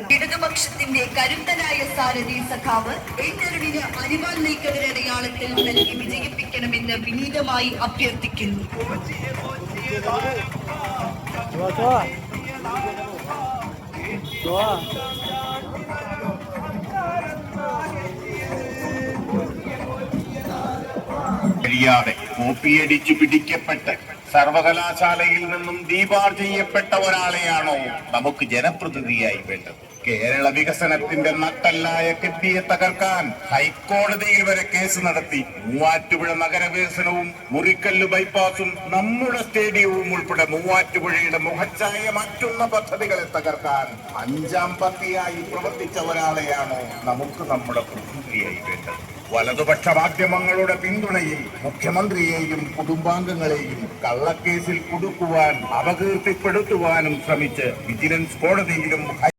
ഇടതുപക്ഷത്തിന്റെ കരുത്തനായ സാരഥി സഖാവ് ഏറ്ററിന് അരിവാൾ നീക്കതിരടയാളത്തിൽ നൽകി വിജയിപ്പിക്കണമെന്ന് വിനീതമായി അഭ്യർത്ഥിക്കുന്നു. കഴിയാതെ കോപ്പിയടിച്ചു പിടിക്കപ്പെട്ട് സർവകലാശാലയിൽ നിന്നും ദീപാർ ചെയ്യപ്പെട്ട ഒരാളെയാണോ നമുക്ക് ജനപ്രതിനിധിയായി വേണ്ടത്? കേരള വികസനത്തിന്റെ നട്ടല്ലായ കിഡ്നിയെ തകർക്കാൻ ഹൈക്കോടതിയിൽ വരെ കേസ് നടത്തി മൂവാറ്റുപുഴ നഗരവികസനവും മുറിക്കല്ല് ബൈപ്പാസും നമ്മുടെ സ്റ്റേഡിയവും ഉൾപ്പെടെ മൂവാറ്റുപുഴയുടെ മുഖച്ഛായ മാറ്റുന്ന പദ്ധതികളെ തകർക്കാൻ അഞ്ചാം പത്തിയായി പ്രവർത്തിച്ച ഒരാളെയാണോ നമുക്ക് നമ്മുടെ പ്രതിനിധിയായി വേണ്ടത്? വലതുപക്ഷ മാധ്യമങ്ങളുടെ പിന്തുണയിൽ മുഖ്യമന്ത്രിയെയും കുടുംബാംഗങ്ങളെയും കള്ളക്കേസിൽ കുടുക്കുവാൻ അപകീർത്തിപ്പെടുത്തുവാനും ശ്രമിച്ച് വിജിലൻസ് കോടതിയിലും